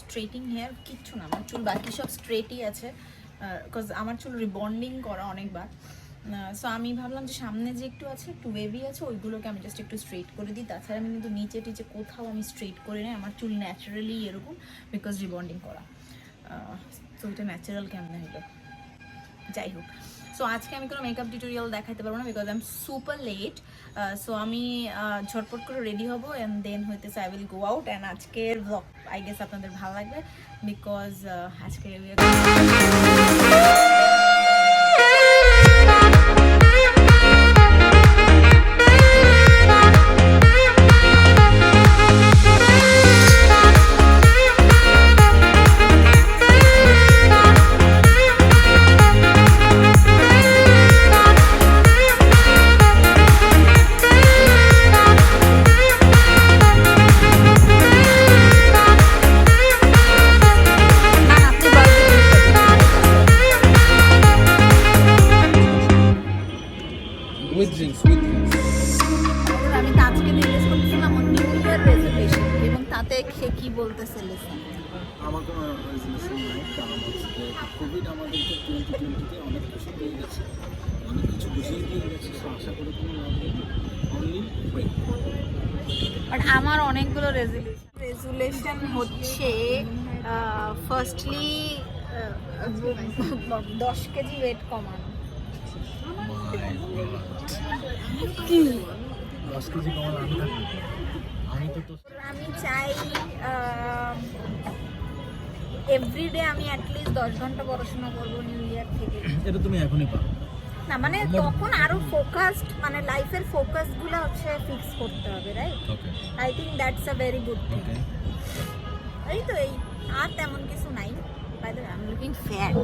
স্ট্রেটিং hair কিচ্ছু না, আমার চুল বাকি সব স্ট্রেটই আছে, বিকজ আমার চুল রিবন্ডিং করা অনেকবার। সো আমি ভাবলাম যে সামনে যে একটু আছে, একটু ওয়েভি আছে, ওইগুলোকে আমি জাস্ট একটু স্ট্রেট করে দিই। তাছাড়া আমি কিন্তু নিচে টিচে কোথাও আমি স্ট্রেট করে নিই, আমার চুল ন্যাচারালি এরকম, বিকজ রিবন্ডিং করা। তো এটা ন্যাচারাল কেমন হলো, যাই হোক। সো আজকে আমি কোনো মেকআপ টিউটোরিয়াল দেখাতে পারবো না, because I am super late. So আমি ঝটপট করে রেডি হবো অ্যান্ড দেন হইতেছে I will go out. And আজকের ব্লগ আই গেস আপনাদের ভালো লাগবে, বিকজ আজকে আমি আজকে নির্দেশ করতেছিলাম নিউ ইয়ার রেজলিউশন, এবং তাতে কি বলতেছে লিসন। আমার কোনো রেজলিউশন নাই, কারণ হচ্ছে কোভিড আমাদেরকে 2020-তে অনেক কিছু দিয়ে গেছে, অনেক কিছু বুঝিয়ে দিয়ে গেছে। সো আশা করি কোনো লাভ নেই, অনলি প্রে। বাট আমার অনেকগুলো রেজুলেশন হচ্ছে, ফার্স্টলি 10 কেজি ওয়েট কমানো। কি 10 কেজি কমানো? আমি চাই এভরিডে আমি অ্যাটলিস্ট 10 ঘন্টা পড়াশোনা করবো নিউ ইয়ার থেকে। এটা তুমি এখনই পারো না, মানে তখন আরো ফোকাসড, মানে লাইফের ফোকাসগুলো হচ্ছে ফিক্স করতে হবে, right? Okay, I think that's a very good thing. Okay. এই তো, এই আর তেমন কিছু নাই। By the way, I am looking fat.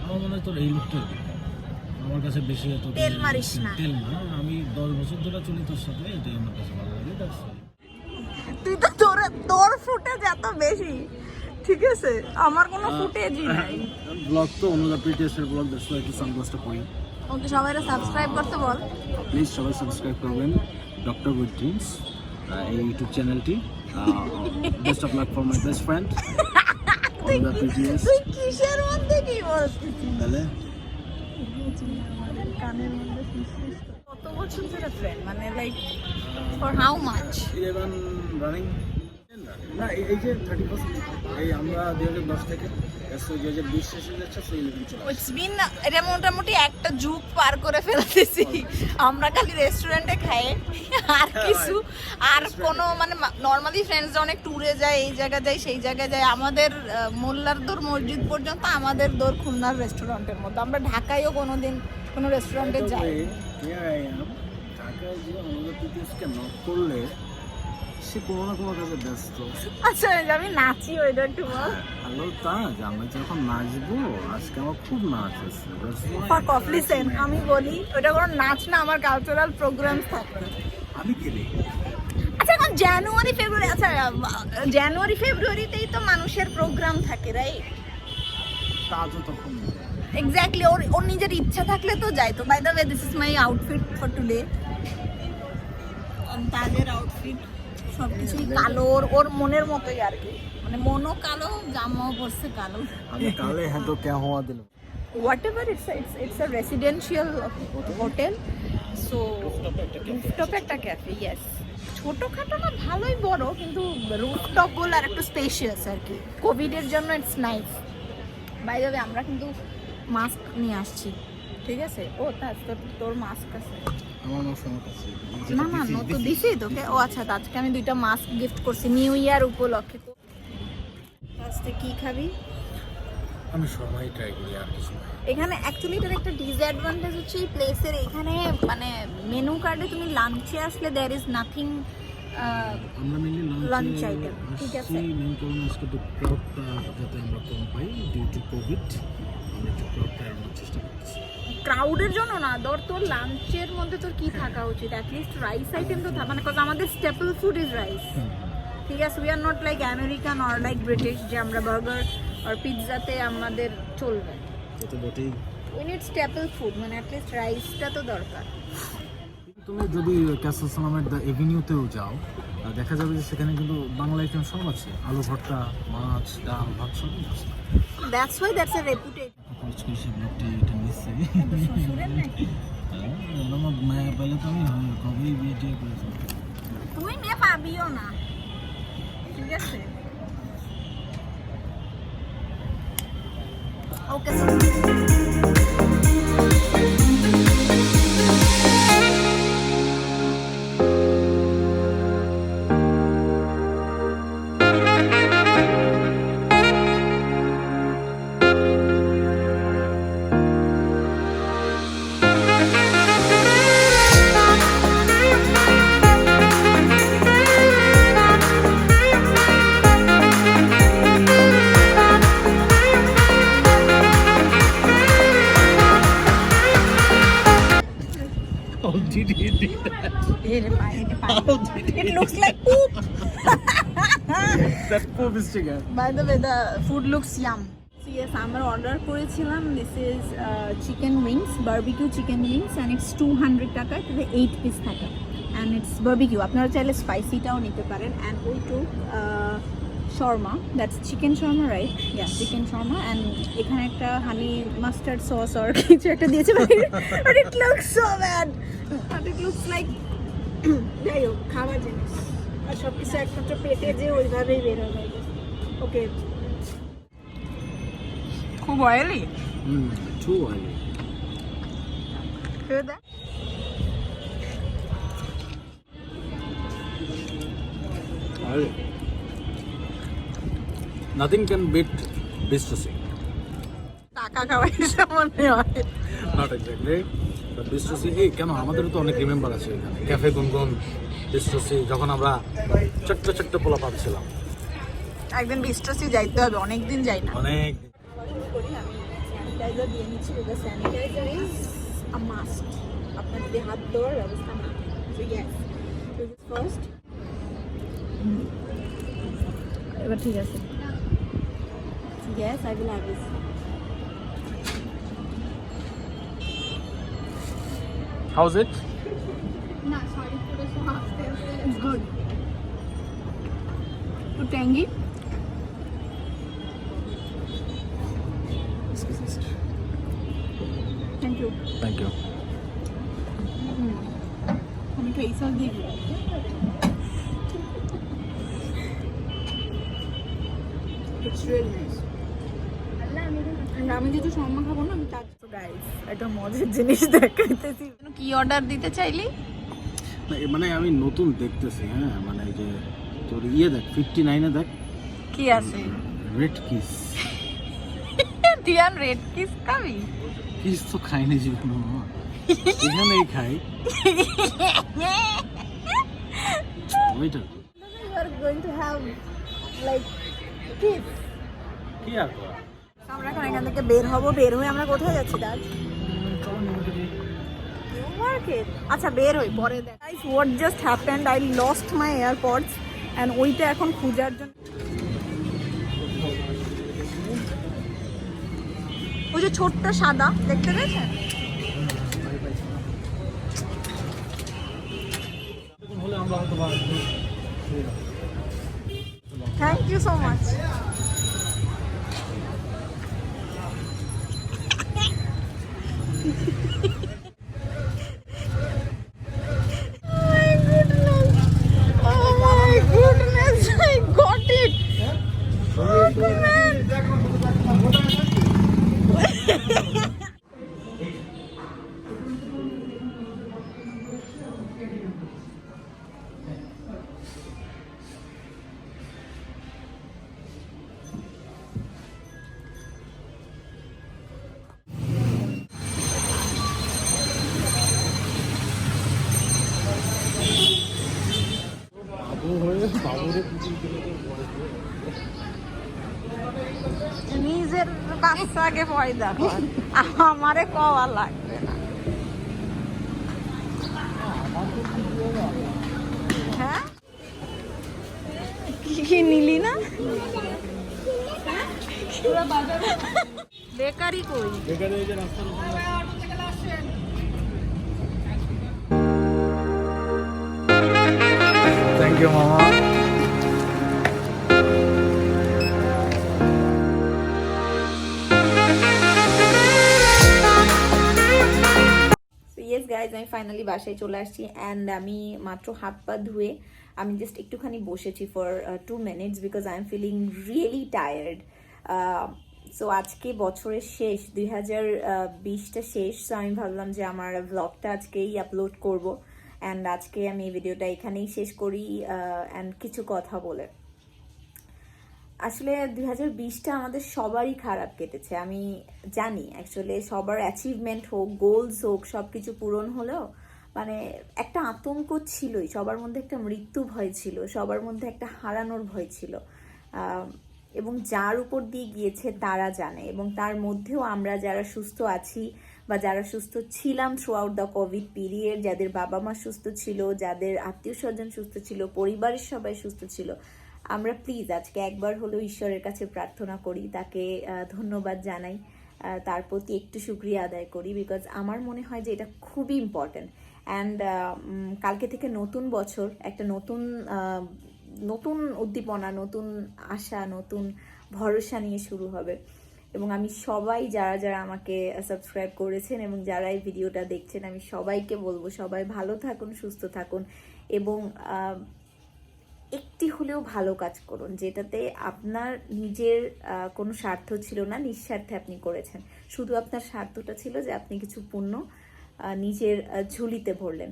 আমার মনে হয় তোর এই লুকটা আমার কাছে বেশি এত তেল মারিস না। তেল না, আমি 10 বছর ধরে চলি তোর সাথে, এটাই আমার কাছে ভালো লাগে। That's all. তুই তো তোর ফুটেজ এত বেশি, ঠিক আছে, আমার কোনো ফুটেজই নাই। ব্লগ তো অনুদা প্রিটিয়াসের ব্লগ, দ্যাটস ওয়াই একটু সানগ্লাসটা পরি। ওকে, সবাইরা সাবস্ক্রাইব করতে বল। প্লিজ সবাই সাবস্ক্রাইব করবেন ডক্টর উইথ ড্রিমস এই ইউটিউব চ্যানেলটি। Best of luck for my best friend Anuda প্রিটিয়াস। তুই কিসের মধ্যে কি বলছিস? তাহলে কানের মধ্যে কত বছর ধরে ফ্রেন্ড, মানে like for how much? 11 running না, এই যে 31st, এই আমরা 2010 থেকে 2020 শেষে যাচ্ছে, সেই 11 চলে আসছে। ইটস বিন, এটা মোটামুটি একটা যুগ পার করে ফেলতেছি আমরা। খালি রেস্টুরেন্টে খাই, আর কিছু, আর কোনো মানে নর্মালি ফ্রেন্ডস অনেক ট্যুরে যায়, এই জায়গা যায় সেই জায়গায় যায়। আমাদের মোল্লার দৌড় মসজিদ পর্যন্ত আমাদের দৌড় খুলনার রেস্টুরেন্টের মধ্যে। আমরা ঢাকায়ও কোনোদিন কোনো রেস্টুরেন্টে যাই। ঢাকায় যে আমাদের পিটিএসকে নক করলে সে কোনো না কোনো কাজে ব্যস্ত। আচ্ছা, আমি নাচি, ওইটা একটু বল। হ্যালো তাজ, আমি যখন নাচবো, আজকে আমার খুব নাচ আছে। লিসেন, আমি বলি ওটা কোনো নাচ না, আমার কালচারাল প্রোগ্রাম থাকে। আমি খেলি। আচ্ছা, এখন জানুয়ারি ফেব্রুয়ারি, আচ্ছা জানুয়ারি ফেব্রুয়ারিতেই তো মানুষের প্রোগ্রাম থাকে, রাইট? তাজও তখন এক্স্যাক্টলি, ওর নিজের ইচ্ছা থাকলে তো যায়। তো by the way, this is my outfit for today. তাজের আউটফিট সবকিছুই কালো, ওর মনের মতোই আর কি, মানে মনও কালো, জামাও পরছে কালো। আমি কালে হ্যাঁ তো কে হওয়া দিল। Whatever, it's a residential hotel, so rooftop একটা ক্যাফে, yes, ছোটখাটো না, ভালোই বড়, কিন্তু রুফটপ বলে আর একটু স্পেশিয়াস আর কি। কোভিডের জন্য it's nice. By the way, আমরা কিন্তু মাস্ক নিয়ে আসছি, ঠিক আছে? ও তোর মাস্ক আছে? আমার মাস্ক আমার কাছে। না না, নতুন দিছি তোকে। ও আচ্ছা, আজকে আমি 2টা মাস্ক গিফট করছি নিউ ইয়ার উপলক্ষে। আজকে কি খাবি? আমি সবাই ট্রাই করি, আর কিছু না। এখানে অ্যাকচুয়ালি এটার একটা ডিসঅ্যাডভান্টেজ হচ্ছে এই প্লেসের, এখানে মানে মেনু কার্ডে তুমি লাঞ্চে আসলে দেয়ার ইজ নাথিং। আমরা মেইনলি লাঞ্চ আইটেম, ঠিক আছে। মেইন কারণ আজকে তো ক্রাউডটা যাতে আমরা কম পাই ডিউ টু কোভিড, আমরা একটু ক্রাউডটা এড়ানোর চেষ্টা করতেছি। ক্রাউডের জন্য না, ধর তোর লাঞ্চের মধ্যে তোর কি থাকা উচিত, অ্যাটলিস্ট রাইস আইটেম তো থাকা, মানে কারণ আমাদের স্টেপল ফুড ইজ রাইস, ঠিক আছে? We are not like American or like British যে আমরা বার্গার আর পিৎজাতে আমাদের চলবে। তো বটেই, উই নিড স্টেপল ফুড, মানে অ্যাটলিস্ট রাইসটা তো দরকার। তুমি যদি ক্যাসেল সালামের দ্য এভিনিউতেও যাও দেখা যাবে যে সেখানে কিন্তু বাংলা আইটেম সব আছে, আলু ভর্তা, মাছ, ডাল, ভাত সব আছে। That's why that's a রেপুটেড। খরচ করে সে ব্লগটি এটা নিচ্ছে। শ্বশুরের নাকি? আমার মায়া পেলে তো আমি কবেই বিয়ে টিয়ে করেছি। তুমি মেয়ে পাবিও না, ঠিক আছে? ওকে How did he do that? It looks like poop. That poop is chicken. By the way, the food looks yum. So yes, আমরা অর্ডার করেছিলাম, this is chicken wings, barbecue chicken wings, and it's 200 টাকা, এটাতে 8 piece থাকে, and it's barbecue. আপনারা চাইলে স্পাইসিটাও নিতে পারেন। and we took shawarma, that's chicken shawarma, right? Yeah, chicken shawarma, and এখানে একটা honey mustard sauce or কিছু একটা দিয়েছে, but it looks so bad, but it looks like যাই হোক খাওয়া জিনিস, আর সব কিছু একমাত্র পেটে যে ওইভাবেই বের হয়ে যায়। ওকে, খুব oily. Too oily. Hear that? Oily. Nothing can beat bistro. টাকা খাওয়াই মনে হয়। Not exactly. But bistro এই কেন আমাদেরও তো অনেক রিমেম্বার আছে এখানে। ক্যাফে গুনগুন, bistro যখন আমরা ছোট্ট ছোট্ট পোলা পাচ্ছিলাম। একদিন বিস্ট্রসি যাইতে হবে, অনেকদিন যাই না। অনেক স্যানিটাইজার দিয়ে নিচ্ছি, because sanitiser is a must. আপনার যদি হাত ধোয়ার ব্যবস্থা না থাকে, সো ইয়েস, ফার্স্ট। এবার ঠিক আছে। Yes, I will have this. How's it? No, sorry, put us off. It's good. Too tangy. Thank you. Thank you. আমি একটু এই সস দিয়ে দিই। It's really nice. আমি যেহেতু সম্মান খাবো না, আমি তার গাইস একটা মজার জিনিস দেখাইতেছি। কি অর্ডার দিতে চাইলি? মানে আমি নতুন দেখতেছি, হ্যাঁ, মানে এই যে তোর দেখ 59 দেখ কি আছে? Red kiss. দিয়ান রেড কিস খাবি? কিস তো খাইনি জীবনে, এখানেই খাই ওইটা। You are going to have like kiss. কি আর করা? আমরা এখন এখান থেকে বের হব, বের হয়ে আমরা কোথায় যাচ্ছি দাদ? New market. আচ্ছা বের হই, পরে দেখ। Guys, what just happened, I lost my AirPods and ওইটা এখন খোঁজার জন্য ওই যে ছোট্ট সাদা দেখতে পেয়েছেন? Thank you so much. নিজের বাচ্চাকে পয়দা কর, আমারে কওয়া লাগবে না। হ্যাঁ, কি নিলি না? বেকারি কই? বেকারি ওই যে রাস্তার উপরে ইউ মামা। সো ইয়েস গাইজ, আমি ফাইনালি বাসায় চলে আসছি অ্যান্ড আমি মাত্র হাত পা ধুয়ে আমি জাস্ট একটুখানি বসেছি for 2 minutes because I am feeling really tired. So আজকে বছরের শেষ, 2020টা শেষ। সো আমি ভাবলাম যে আমার ব্লগটা আজকেই আপলোড করব অ্যান্ড আজকে আমি এই ভিডিওটা এখানেই শেষ করি অ্যান্ড কিছু কথা বলে। আসলে 2020টা আমাদের সবারই খারাপ কেটেছে, আমি জানি। অ্যাকচুয়ালি সবার অ্যাচিভমেন্ট হোক, গোলস হোক, সব কিছু পূরণ হলেও মানে একটা আতঙ্ক ছিলই, সবার মধ্যে একটা মৃত্যু ভয় ছিল, সবার মধ্যে একটা হারানোর ভয় ছিল। এবং যার উপর দিয়ে গিয়েছে তারা জানে, এবং তার মধ্যেও আমরা যারা সুস্থ আছি বা যারা সুস্থ ছিলাম through out the Covid period, যাদের বাবা মা সুস্থ ছিল, যাদের আত্মীয় স্বজন সুস্থ ছিল, পরিবারের সবাই সুস্থ ছিল, আমরা প্লিজ আজকে একবার হলেও ঈশ্বরের কাছে প্রার্থনা করি, তাকে ধন্যবাদ জানাই, তার প্রতি একটু শুকরিয়া আদায় করি, বিকজ আমার মনে হয় যে এটা খুবই ইম্পর্ট্যান্ট। অ্যান্ড কালকে থেকে নতুন বছর, একটা নতুন নতুন উদ্দীপনা, নতুন আশা, নতুন ভরসা নিয়ে শুরু হবে। এবং আমি সবাই যারা যারা আমাকে সাবস্ক্রাইব করেছেন এবং যারা এই ভিডিওটা দেখছেন, আমি সবাইকে বলবো সবাই ভালো থাকুন, সুস্থ থাকুন এবং একটি হলেও ভালো কাজ করুন যেটাতে আপনার নিজের কোনো স্বার্থ ছিল না, নিঃস্বার্থে আপনি করেছেন। শুধু আপনার স্বার্থটা ছিল যে আপনি কিছু পুণ্য নিজের ঝুলিতে ভরলেন।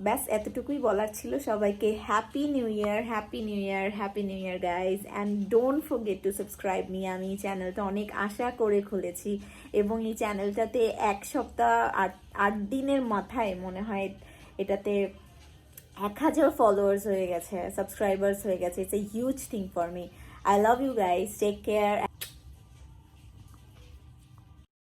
ব্যাস এতটুকুই বলার ছিল। সবাইকে happy new year, happy new year, happy new year guys, and don't forget to subscribe me. আমি এই চ্যানেলটা অনেক আশা করে খুলেছি এবং এই চ্যানেলটাতে 1 সপ্তাহ 8 দিনের মাথায় মনে হয় এটাতে 1000 ফলোয়ার্স হয়ে গেছে, সাবস্ক্রাইবার্স হয়ে গেছে। It's a huge thing for me. I love you guys, take care.